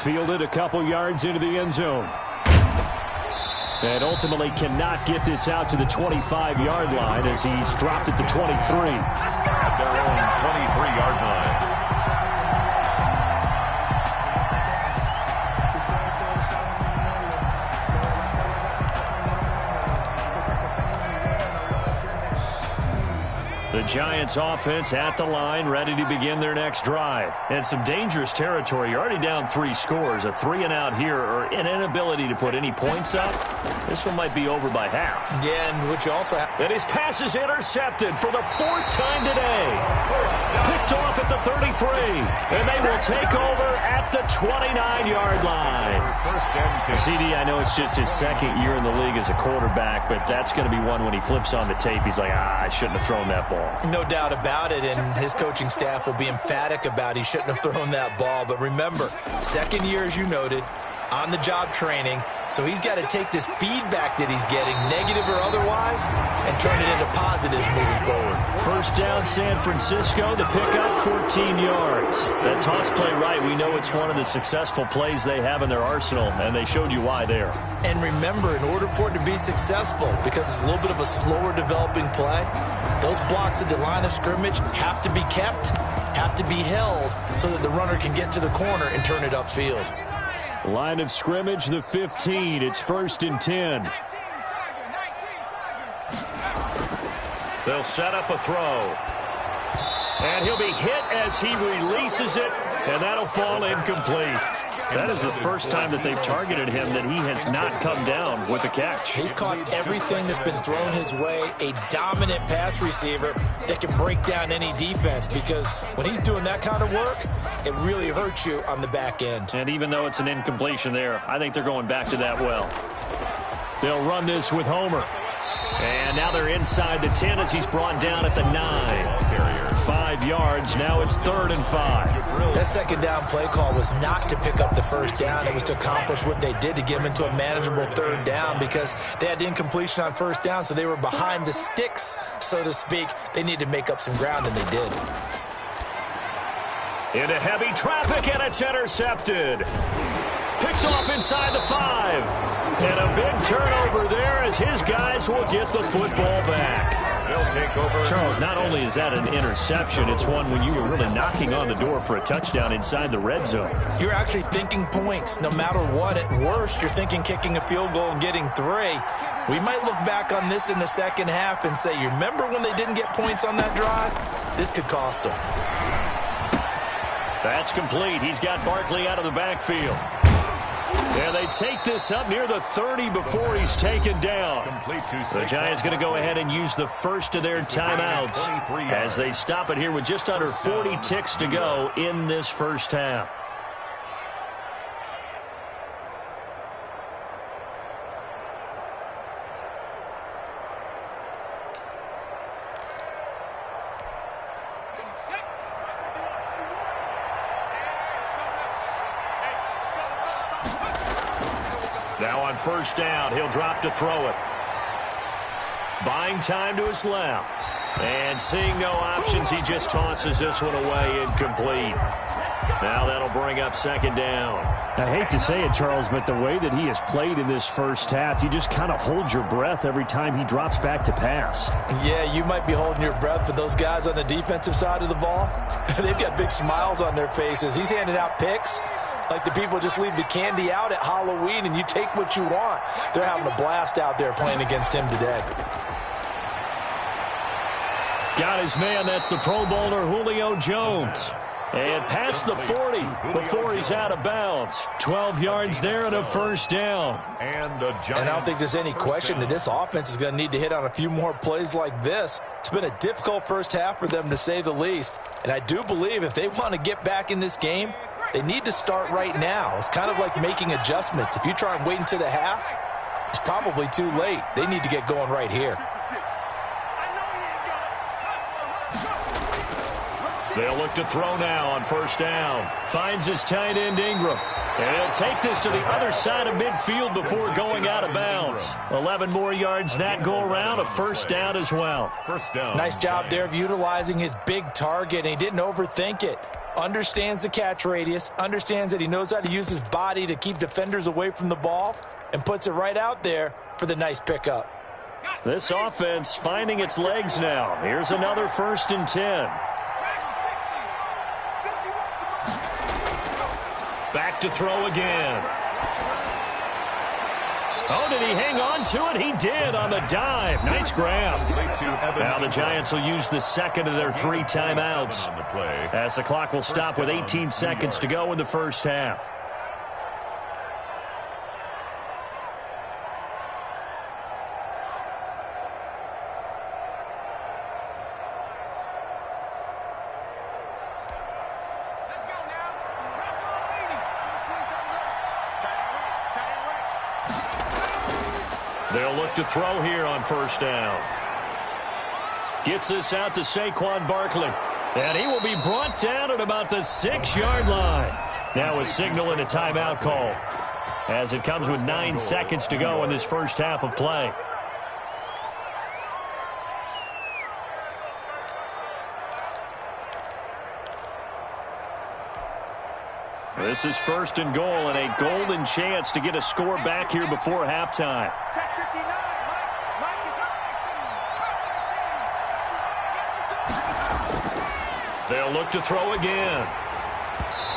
Fielded a couple yards into the end zone. And ultimately cannot get this out to the 25-yard line as he's dropped at the 23. At their own 23-yard line. The Giants offense at the line, ready to begin their next drive. And some dangerous territory. You're already down 3 scores. A 3-and-out here, or an inability to put any points up. This one might be over by half. Yeah, and what you also have... And his pass is intercepted for the 4th time today. Picked off at the 33. And they will take over at the 29-yard line. CD, I know it's just his 2nd year in the league as a quarterback, but that's going to be one when he flips on the tape. He's like, I shouldn't have thrown that ball. No doubt about it, and his coaching staff will be emphatic about he shouldn't have thrown that ball. But remember, 2nd year, as you noted, on-the-job training. So he's got to take this feedback that he's getting, negative or otherwise, and turn it into positives moving forward. First down, San Francisco. The pickup, 14 yards. That toss play right, we know it's one of the successful plays they have in their arsenal, and they showed you why there. And remember, in order for it to be successful, because it's a little bit of a slower developing play, those blocks at the line of scrimmage have to be kept, have to be held, so that the runner can get to the corner and turn it upfield. Line of scrimmage, the 15. It's 1st and 10. They'll set up a throw. And he'll be hit as he releases it, and that'll fall incomplete. That is the first time that they've targeted him that he has not come down with a catch. He's caught everything that's been thrown his way, a dominant pass receiver that can break down any defense, because when he's doing that kind of work, it really hurts you on the back end. And even though it's an incompletion there, I think they're going back to that well. They'll run this with Homer. And now they're inside the 10 as he's brought down at the 9. 5 yards. Now it's 3rd and 5. That 2nd down play call was not to pick up the 1st down. It was to accomplish what they did, to get them into a manageable 3rd down, because they had incompletion on 1st down, so they were behind the sticks, so to speak. They needed to make up some ground, and they did. Into heavy traffic, and it's intercepted. Picked off inside the 5. And a big turnover there as his guys will get the football back. They'll take over. Charles, not only is that an interception, it's one when you were really knocking on the door for a touchdown inside the red zone. You're actually thinking points no matter what. At worst, you're thinking kicking a field goal and getting 3. We might look back on this in the 2nd half and say, you remember when they didn't get points on that drive? This could cost them. That's complete. He's got Barkley out of the backfield. And they take this up near the 30 before he's taken down. The Giants going to go ahead and use the first of their timeouts as they stop it here with just under 40 ticks to go in this first half. Now on 1st down, he'll drop to throw it. Buying time to his left. And seeing no options, he just tosses this one away, incomplete. Now that'll bring up 2nd down. I hate to say it, Charles, but the way that he has played in this first half, you just kind of hold your breath every time he drops back to pass. Yeah, you might be holding your breath, but those guys on the defensive side of the ball, they've got big smiles on their faces. He's handing out picks like the people just leave the candy out at Halloween and you take what you want. They're having a blast out there playing against him today. Got his man. That's the Pro Bowler Julio Jones. And past the 40 before he's out of bounds. 12 yards there and a 1st down. And I don't think there's any question that this offense is going to need to hit on a few more plays like this. It's been a difficult first half for them, to say the least. And I do believe if they want to get back in this game, they need to start right now. It's kind of like making adjustments. If you try and wait until the half, it's probably too late. They need to get going right here. They'll look to throw now on 1st down. Finds his tight end Ingram. And he'll take this to the other side of midfield before going out of bounds. 11 more yards that go around, a 1st down as well. 1st down. Nice job there of utilizing his big target, and he didn't overthink it. understands the catch radius, understands that he knows how to use his body to keep defenders away from the ball, and puts it right out there for the nice pickup. This offense finding its legs now. Here's another 1st and 10. Back to throw again. Oh, did he hang on to it? He did on the dive. Nice grab. Now the Giants will use the second of their 3 timeouts, as the clock will stop with 18 seconds to go in the first half. They'll look to throw here on 1st down. Gets this out to Saquon Barkley. And he will be brought down at about the 6-yard line. Now a signal and a timeout call, as it comes with 9 seconds to go in this first half of play. This is 1st and goal, and a golden chance to get a score back here before halftime. They'll look to throw again.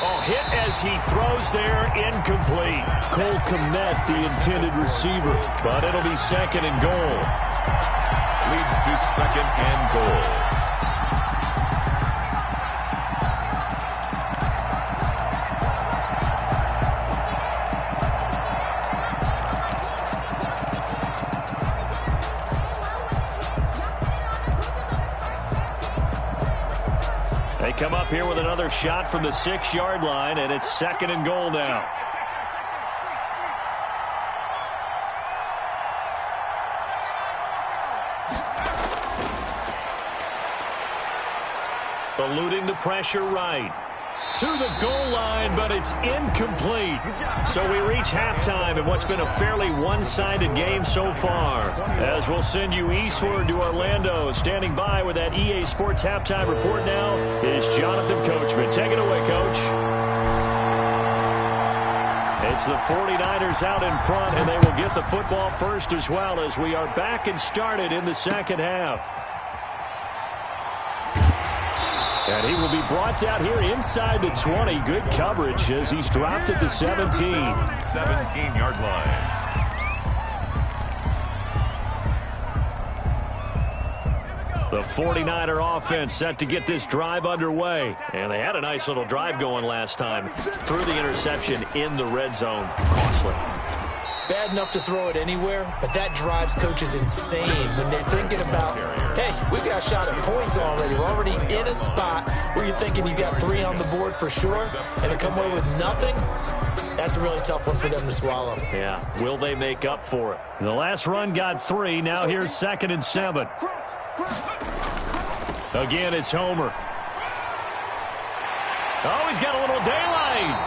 Oh, hit as he throws there, incomplete. Cole Kmet, the intended receiver, but it'll be 2nd and goal. Leads to 2nd and goal. They come up here with another shot from the 6-yard line, and it's 2nd and goal now. Eluding the pressure right. To the goal line, but it's incomplete. So we reach halftime in what's been a fairly one-sided game so far. As we'll send you eastward to Orlando. Standing by with that EA Sports halftime report now is Jonathan Coachman. Take it away, Coach. It's the 49ers out in front, and they will get the football first as well, as we are back and started in the second half. And he will be brought down here inside the 20. Good coverage as he's dropped at the 17. 17-yard line. The 49er offense set to get this drive underway. And they had a nice little drive going last time. Threw the interception in the red zone. Costly. Bad enough to throw it anywhere, but that drives coaches insane when they're thinking about, hey, we've got a shot at points already. We're already in a spot where you're thinking you got 3 on the board for sure, and to come away with nothing, that's a really tough one for them to swallow. Yeah, will they make up for it? The last run got 3. Now here's 2nd and 7. Again, it's Homer. Oh, he's got a little daylight.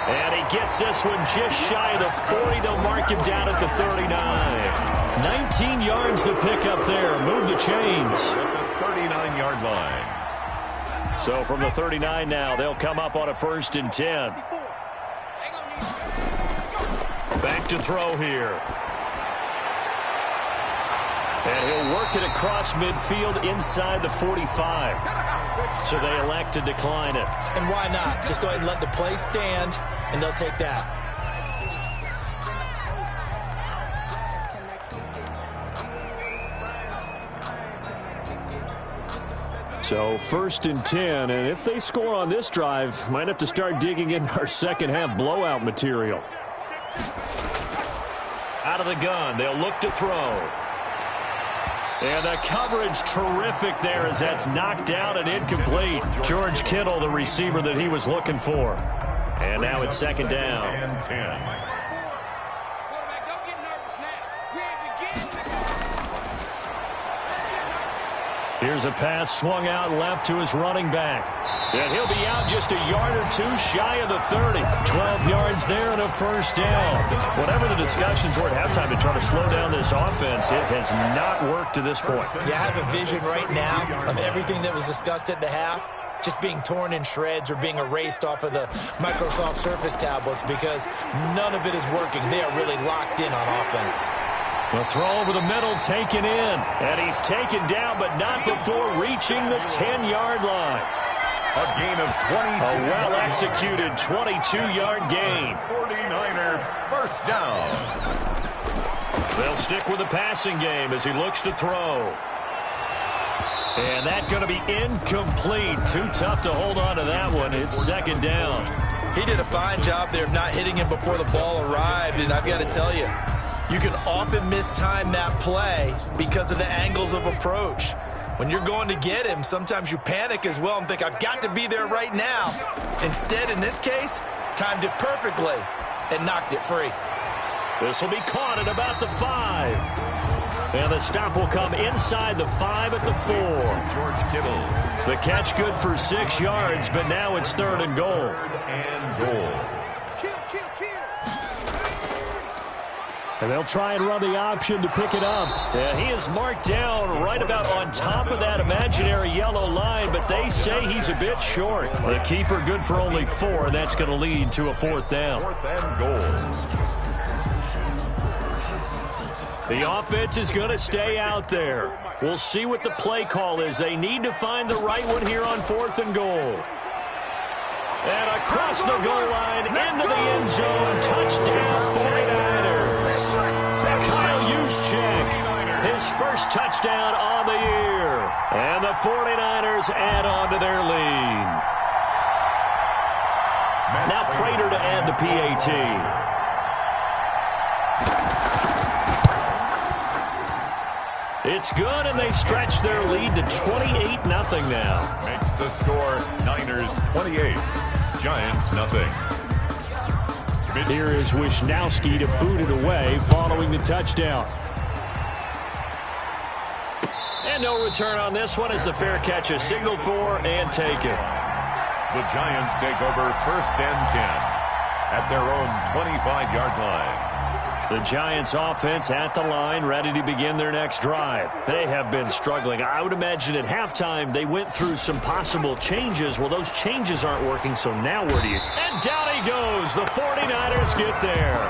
And he gets this one just shy of the 40. They'll mark him down at the 39. 19 yards to pick up there. Move the chains. At the 39-yard line. So from the 39 now, they'll come up on a 1st and 10. Back to throw here. And he'll work it across midfield inside the 45. So they elect to decline it. And why not? Just go ahead and let the play stand, and they'll take that. So 1st and 10, and if they score on this drive, might have to start digging in our second half blowout material. Out of the gun, they'll look to throw. And the coverage terrific there as that's knocked down and incomplete. George Kittle, the receiver that he was looking for. And now it's 2nd down. And 10. Here's a pass swung out left to his running back. And he'll be out just a yard or 2 shy of the 30. 12 yards there and a 1st down. Whatever the discussions were at halftime to try to slow down this offense, it has not worked to this point. Yeah, I have a vision right now of everything that was discussed at the half. just being torn in shreds or being erased off of the Microsoft Surface tablets because none of it is working. They are really locked in on offense. The throw over the middle taken in, and he's taken down, but not before reaching the 10-yard line. A gain of 22. A well-executed 22-yard gain. 49er first down. They'll stick with the passing game as he looks to throw. And that's going to be incomplete. Too tough to hold on to that one. It's second down. He did a fine job there of not hitting him before the ball arrived, and I've got to tell you, you can often mistime that play because of the angles of approach. When you're going to get him, sometimes you panic as well and think, I've got to be there right now. Instead, in this case, timed it perfectly and knocked it free. This will be caught at about the 5. And the stop will come inside the 5 at the 4. George Kittle. The catch good for 6 yards, but now it's 3rd and goal. And they'll try and run the option to pick it up. And he is marked down right about on top of that imaginary yellow line, but they say he's a bit short. The keeper good for only 4, and that's going to lead to a 4th down. 4th and goal. The offense is going to stay out there. We'll see what the play call is. They need to find the right one here on 4th and goal. And across the goal line, into the end zone, touchdown 49ers. Kyle Juszczyk, his first touchdown on the year. And the 49ers add on to their lead. Now Prater to add the PAT. It's good, and they stretch their lead to 28-0 now. Makes the score Niners 28, Giants nothing. Here is Wisnowski to boot it away following the touchdown. And no return on this one as the fair catch is signaled for and taken. The Giants take over 1st and 10 at their own 25-yard line. The Giants offense at the line, ready to begin their next drive. They have been struggling. I would imagine at halftime they went through some possible changes. Well, those changes aren't working, so now where do you... And down he goes. The 49ers get there.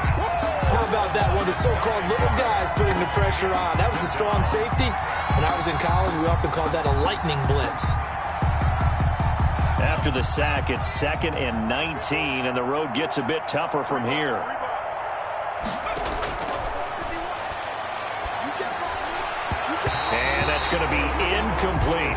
How about that? One of the so-called little guys putting the pressure on. That was a strong safety. When I was in college, we often called that a lightning blitz. After the sack, it's 2nd and 19, and the road gets a bit tougher from here. And that's going to be incomplete.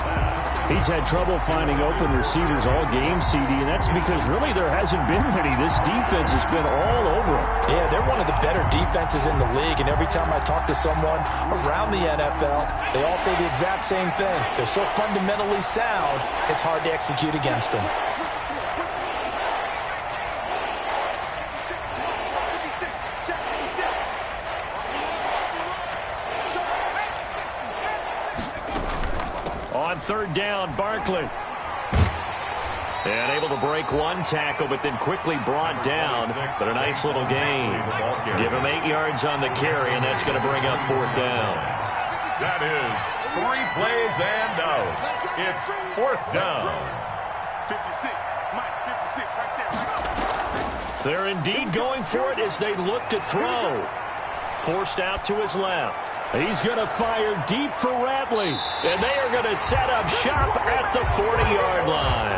He's had trouble finding open receivers all game, CD, and that's because really there hasn't been many. This defense has been all over him. Yeah, they're one of the better defenses in the league, and every time I talk to someone around the NFL, they all say the exact same thing. They're so fundamentally sound, it's hard to execute against them. On 3rd down, Barkley. And able to break one tackle, but then quickly brought down. But a nice little gain. Give him 8 yards on the carry, and that's going to bring up 4th down. That is 3 plays and out. It's 4th down. 56, Mike, 56, right there. They're indeed going for it as they look to throw. Forced out to his left. He's going to fire deep for Ratley. And they are going to set up shop at the 40-yard line.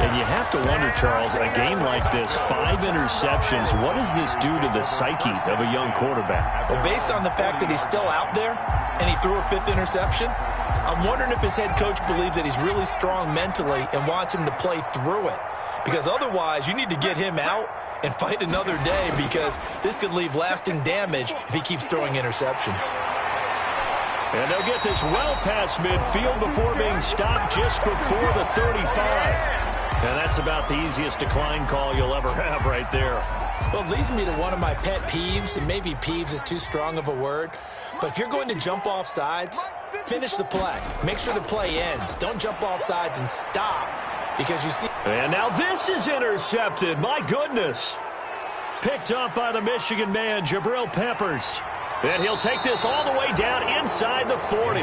And you have to wonder, Charles, a game like this, 5 interceptions, what does this do to the psyche of a young quarterback? Well, based on the fact that he's still out there and he threw a 5th interception, I'm wondering if his head coach believes that he's really strong mentally and wants him to play through it. Because otherwise, you need to get him out and fight another day, because this could leave lasting damage if he keeps throwing interceptions. And they'll get this well past midfield before being stopped just before the 35. And that's about the easiest decline call you'll ever have right there. Well, it leads me to one of my pet peeves, and maybe peeves is too strong of a word, but if you're going to jump off sides, finish the play. Make sure the play ends. Don't jump off sides and stop, because you see... And now this is intercepted. My goodness. Picked up by the Michigan man, Jabril Peppers. And he'll take this all the way down inside the 40.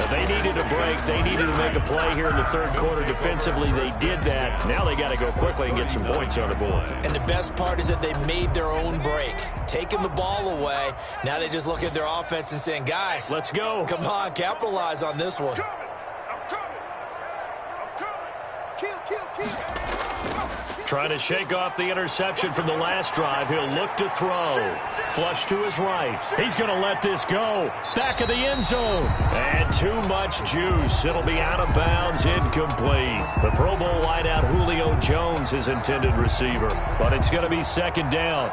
They needed a break. They needed to make a play here in the third quarter. Defensively, they did that. Now they got to go quickly and get some points on the board. And the best part is that they made their own break. Taking the ball away. Now they just look at their offense and saying, guys, let's go. Come on, capitalize on this one. Trying to shake off the interception from the last drive. He'll look to throw. Flush to his right. He's going to let this go. Back of the end zone. And too much juice. It'll be out of bounds, incomplete. The Pro Bowl wideout Julio Jones, his intended receiver. But it's going to be second down.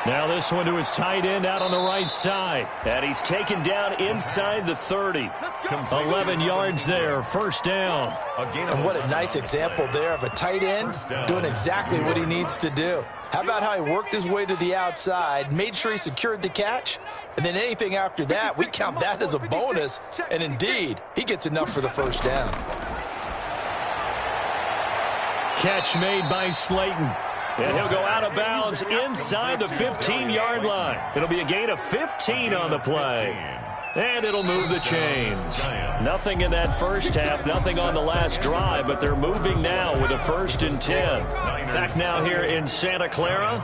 Now this one to his tight end out on the right side. And he's taken down inside the 30. 11 yards there, first down. And what a nice example there of a tight end doing exactly what he needs to do. How about how he worked his way to the outside, made sure he secured the catch, and then anything after that, we count that as a bonus. And indeed, he gets enough for the first down. Catch made by Slayton. And he'll go out of bounds inside the 15-yard line. It'll be a gain of 15 on the play. And it'll move the chains. Nothing in that first half, nothing on the last drive, but they're moving now with a 1st and 10. Back now here in Santa Clara.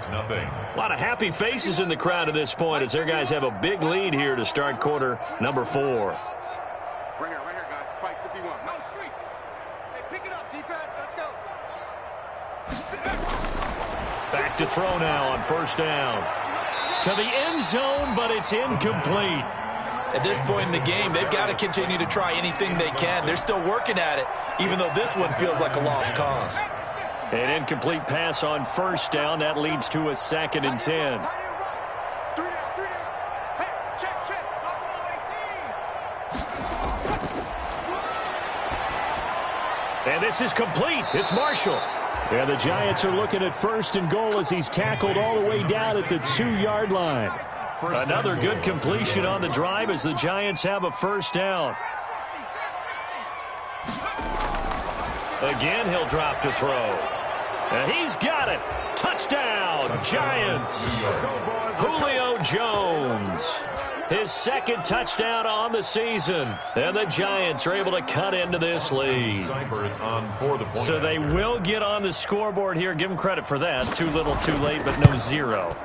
A lot of happy faces in the crowd at this point as their guys have a big lead here to start quarter number 4. Right here, guys. Fight 51. No street. Hey, pick it up, defense. Let's go. Back to throw now on first down. To the end zone, but it's incomplete. At this point in the game, they've got to continue to try anything they can. They're still working at it, even though this one feels like a lost cause. An incomplete pass on first down. That leads to a 2nd and 10. 3 down. Hey, check. And this is complete. It's Marshall. And the Giants are looking at 1st and goal as he's tackled all the way down at the 2-yard line. Another good completion on the drive as the Giants have a first down. Again, he'll drop to throw. And he's got it. Touchdown, Giants. Julio Jones. His 2nd touchdown on the season. And the Giants are able to cut into this lead. So they will get on the scoreboard here. Give them credit for that. Too little, too late, but no 0.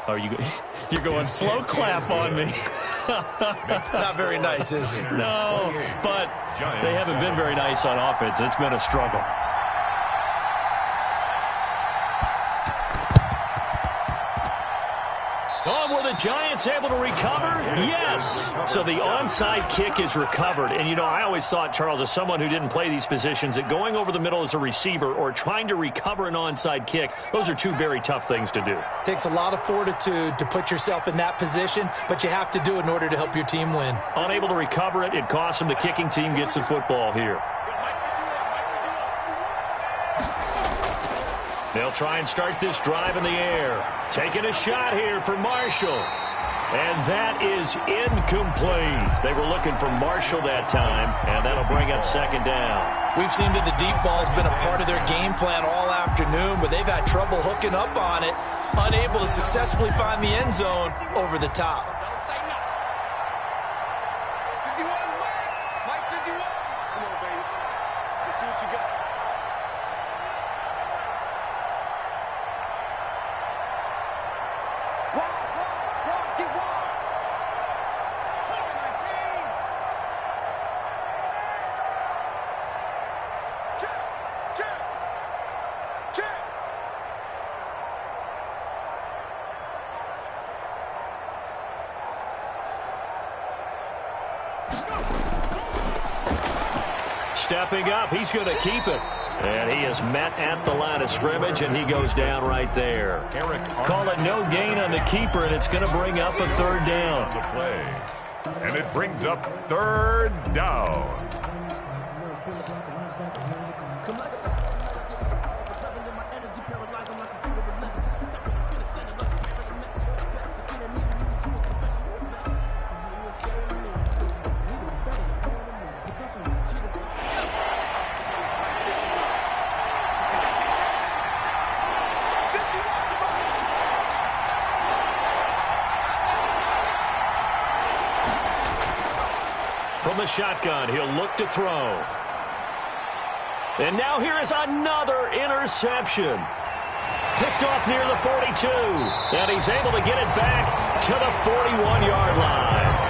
Oh, you're going slow clap on me. Not very nice, is it? No, but they haven't been very nice on offense. It's been a struggle. Oh, were the Giants able to recover? Yes. So the onside kick is recovered. And, you know, I always thought, Charles, as someone who didn't play these positions, that going over the middle as a receiver or trying to recover an onside kick, those are two very tough things to do. It takes a lot of fortitude to put yourself in that position, but you have to do it in order to help your team win. Unable to recover it, it costs them. The kicking team gets the football here. They'll try and start this drive in the air. Taking a shot here for Marshall. And that is incomplete. They were looking for Marshall that time, and that'll bring up 2nd down. We've seen that the deep ball's been a part of their game plan all afternoon, but they've had trouble hooking up on it, unable to successfully find the end zone over the top. 51, Mike 51. Come on, baby. Let's see what you got. Stepping up, he's going to keep it. And he is met at the line of scrimmage, and he goes down right there. Call it no gain on the keeper, and it's going to bring up a 3rd down. And it brings up 3rd down. the shotgun. He'll look to throw. And now here is another interception. Picked off near the 42. And he's able to get it back to the 41-yard line.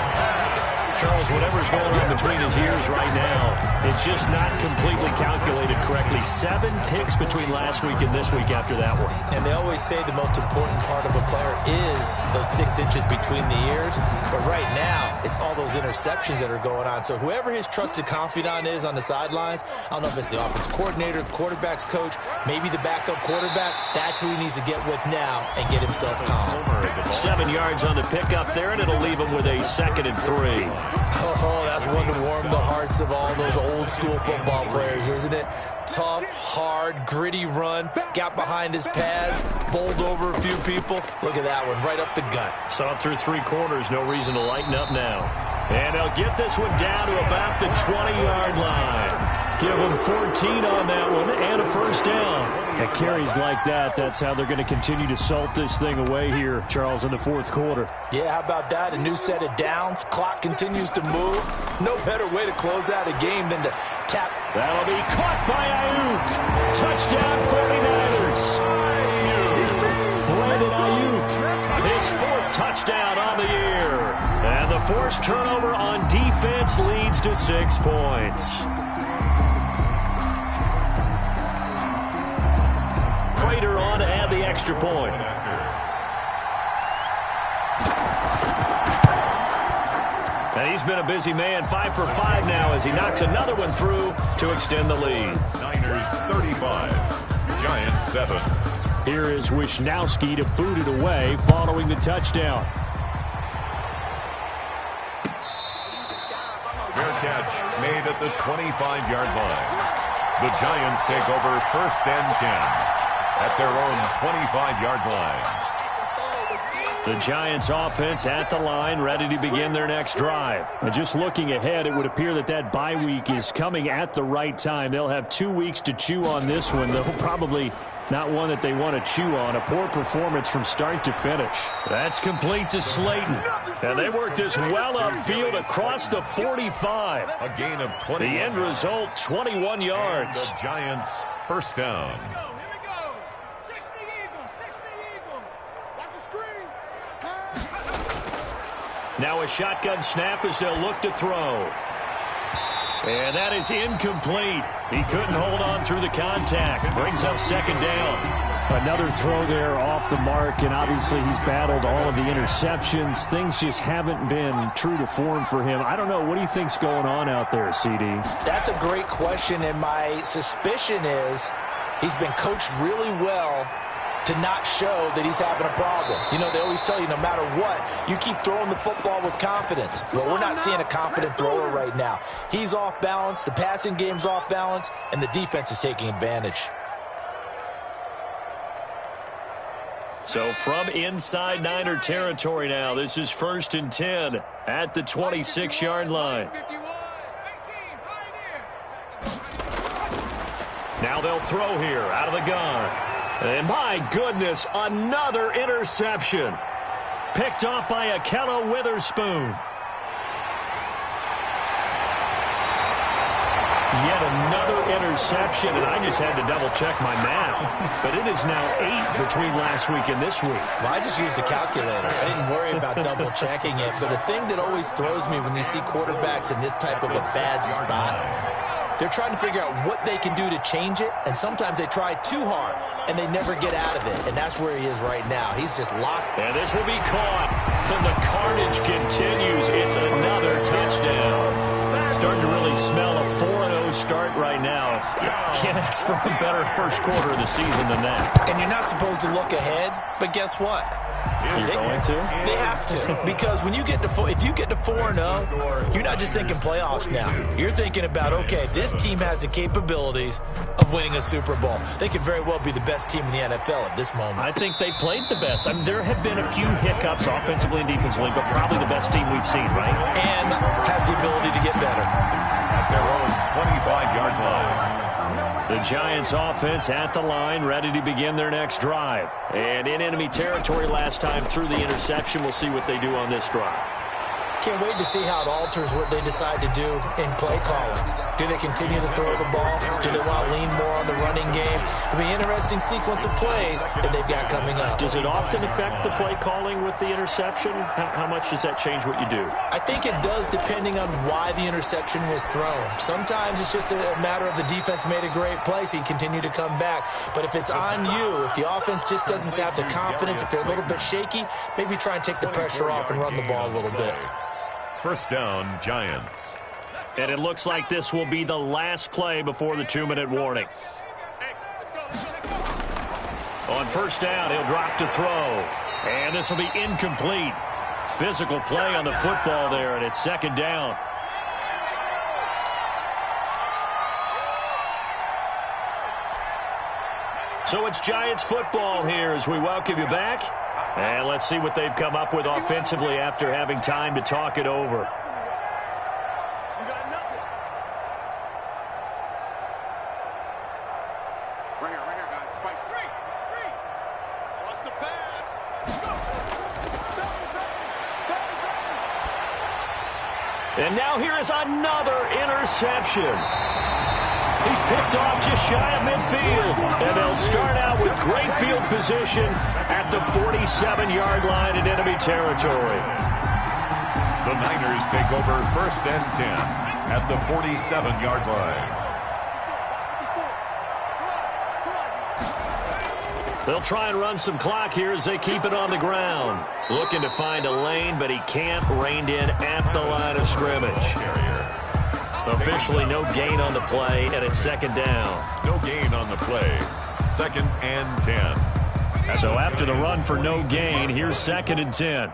Charles, whatever's going on between his ears right now, it's just not completely calculated correctly. 7 picks between last week and this week after that one. And they always say the most important part of a player is those 6 inches between the ears. But right now, it's all those interceptions that are going on. So whoever his trusted confidant is on the sidelines, I don't know if it's the offensive coordinator, the quarterback's coach, maybe the backup quarterback, that's who he needs to get with now and get himself calm. 7 yards on the pickup there, and it'll leave him with a 2nd and 3. Oh, that's one to warm the hearts of all those old-school football players, isn't it? Tough, hard, gritty run, got behind his pads, bowled over a few people. Look at that one, right up the gut. Saw it through 3 quarters, no reason to lighten up now. And they'll get this one down to about the 20-yard line. Give him 14 on that one and a first down. At carries like that, that's how they're going to continue to salt this thing away here, Charles, in the 4th quarter. Yeah, how about that? A new set of downs. Clock continues to move. No better way to close out a game than to tap. That'll be caught by Ayuk. Touchdown 49ers. Brandon Ayuk, his 4th touchdown on the year. And the forced turnover on defense leads to 6 points. Prater on to add the extra point. And he's been a busy man, 5 for 5 now as he knocks another one through to extend the lead. Niners 35, Giants 7. Here is Wisnowski to boot it away following the touchdown. Fair catch made at the 25-yard line. The Giants take over 1st and 10 at their own 25-yard line. The Giants offense at the line, ready to begin their next drive. And just looking ahead, it would appear that that bye week is coming at the right time. They'll have 2 weeks to chew on this one, though probably not one that they want to chew on. A poor performance from start to finish. That's complete to Slayton. And they work this well upfield across the 45. A gain of 20. The end result, 21 yards. And the Giants first down. Now a shotgun snap as they'll look to throw. And that is incomplete. He couldn't hold on through the contact. Brings up 2nd down. Another throw there off the mark, and obviously he's battled all of the interceptions. Things just haven't been true to form for him. I don't know. What do you think's going on out there, CD? That's a great question, and my suspicion is he's been coached really well to not show that he's having a problem. You know, they always tell you no matter what, you keep throwing the football with confidence. Well, we're not seeing a confident thrower right now. He's off balance, the passing game's off balance, and the defense is taking advantage. So from inside Niner territory now, this is 1st and 10 at the 26-yard line. Now they'll throw here out of the gun. And my goodness, another interception. Picked off by Akella Witherspoon. Yet another interception, and I just had to double-check my math. But it is now 8 between last week and this week. Well, I just used a calculator. I didn't worry about double-checking it. But the thing that always throws me when you see quarterbacks in this type of a bad spot, they're trying to figure out what they can do to change it, and sometimes they try too hard, and they never get out of it, and that's where he is right now. He's just locked. And this will be caught, and the carnage continues. It's another touchdown. Starting to really smell a 4-0 start right now. Can't ask for a better first quarter of the season than that. And you're not supposed to look ahead, but guess what? You're going to? They have to, because when you get to if you get to 4-0, you're not just thinking playoffs now. You're thinking about, okay, this team has the capabilities of winning a Super Bowl. They could very well be the best team in the NFL at this moment. I think they played the best. I mean, there have been a few hiccups offensively and defensively, but probably the best team we've seen, right? And has the ability to get better. At their own 25-yard line. The Giants offense at the line, ready to begin their next drive. And in enemy territory last time through the interception. We'll see what they do on this drive. Can't wait to see how it alters what they decide to do in play calling. Do they continue to throw the ball? Do they want to lean more on the running game? It'll be an interesting sequence of plays that they've got coming up. Does it often affect the play calling with the interception? How much does that change what you do? I think it does, depending on why the interception was thrown. Sometimes it's just a matter of the defense made a great play, so you continue to come back. But if it's on you, if the offense just doesn't have the confidence, if they're a little bit shaky, maybe try and take the pressure off and run the ball a little bit. First down, Giants. And it looks like this will be the last play before the 2-minute warning. On first down, he'll drop to throw. And this will be incomplete. Physical play on the football there, and it's second down. So it's Giants football here as we welcome you back. And let's see what they've come up with offensively after having time to talk it over. You got nothing. Right here, guys. Fight straight. Watch the pass. And now here is another interception. He's picked off just shy of midfield. And they'll start out with great field position at the 47-yard line in enemy territory. The Niners take over first and 10 at the 47-yard line. They'll try and run some clock here as they keep it on the ground. Looking to find a lane, but he can't. Reined in at the line of scrimmage. Officially no gain on the play, and it's second down. No gain on the play. Second and 10. So after the run for no gain, here's second and 10.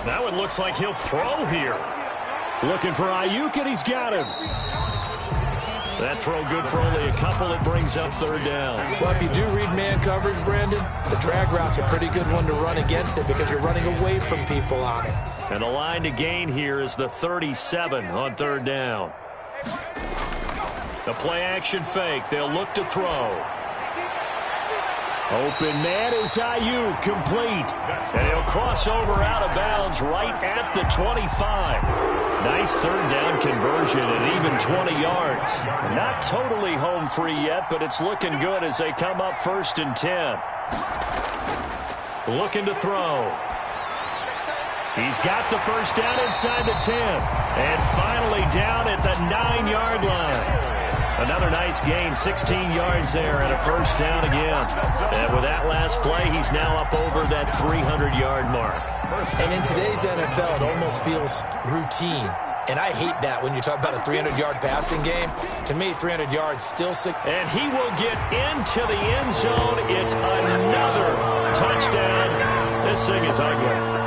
Now it looks like he'll throw here. Looking for Ayuk, and he's got him. That throw good for only a couple. It brings up third down. Well, if you do read man coverage, Brandon, the drag route's a pretty good one to run against it because you're running away from people on it. And the line to gain here is the 37 on third down. The play-action fake. They'll look to throw. Open man is Ayuk, complete. And he'll cross over out of bounds right at the 25. Nice third down conversion and even 20 yards. Not totally home free yet, but it's looking good as they come up first and 10. Looking to throw. He's got the first down inside the 10. And finally down at the 9-yard line. Another nice gain, 16 yards there, and a first down again. And with that last play, he's now up over that 300-yard mark. And in today's NFL, it almost feels routine. And I hate that when you talk about a 300-yard passing game. To me, 300 yards still sick. And he will get into the end zone. It's another touchdown. This thing is ugly.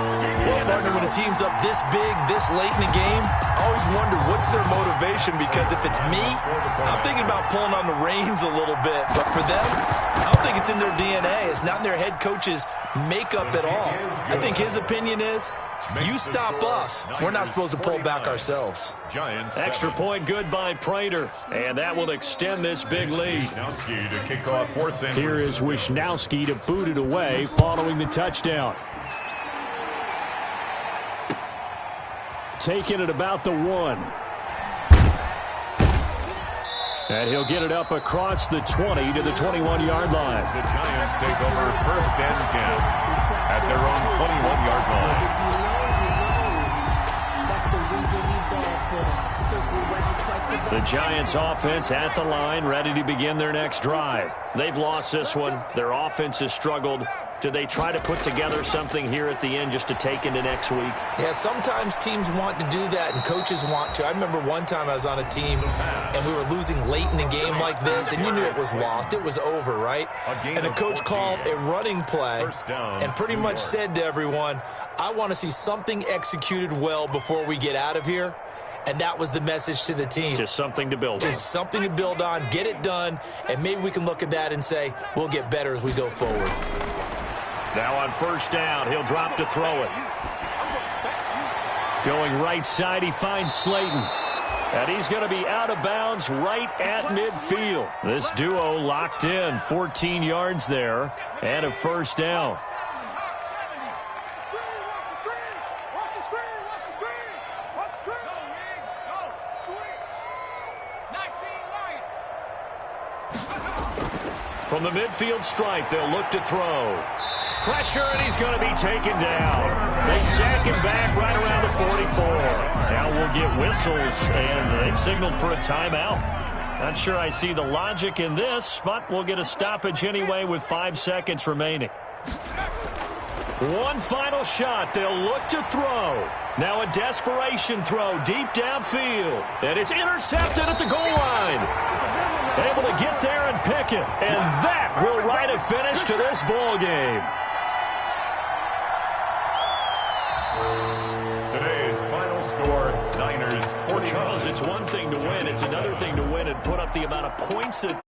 Well, partner, when a team's up this big, this late in the game, I always wonder what's their motivation, because if it's me, I'm thinking about pulling on the reins a little bit. But for them, I don't think it's in their DNA. It's not in their head coach's makeup at all. I think his opinion is, you stop us. We're not supposed to pull back ourselves. Extra point good by Prater, and that will extend this big lead. Here is Wisnowski to boot it away following the touchdown. Taking it about the 1. And he'll get it up across the 20 to the 21-yard line. The Giants take over first and 10 at their own 21-yard line. The Giants offense at the line, ready to begin their next drive. They've lost this one. Their offense has struggled. Do they try to put together something here at the end just to take into next week? Yeah, sometimes teams want to do that and coaches want to. I remember one time I was on a team and we were losing late in a game like this, and you knew it was lost. It was over, right? And the coach called a running play and pretty much said to everyone, I want to see something executed well before we get out of here. And that was the message to the team. Just something to build on. Just something to build on, get it done, and maybe we can look at that and say, we'll get better as we go forward. Now on first down, he'll drop to throw it. Going right side, he finds Slayton. And he's going to be out of bounds right at midfield. This duo locked in, 14 yards there, and a first down. From the midfield stripe, they'll look to throw. Pressure, and he's going to be taken down. They sack him back right around the 44. Now we'll get whistles, and they've signaled for a timeout. Not sure I see the logic in this, but we'll get a stoppage anyway with 5 seconds remaining. One final shot. They'll look to throw. Now a desperation throw deep downfield. And it's intercepted at the goal line. Able to get there and pick it. And that will write a finish to this ball game. Today's final score, Niners 40. Charles, it's one thing to win. It's another thing to win and put up the amount of points that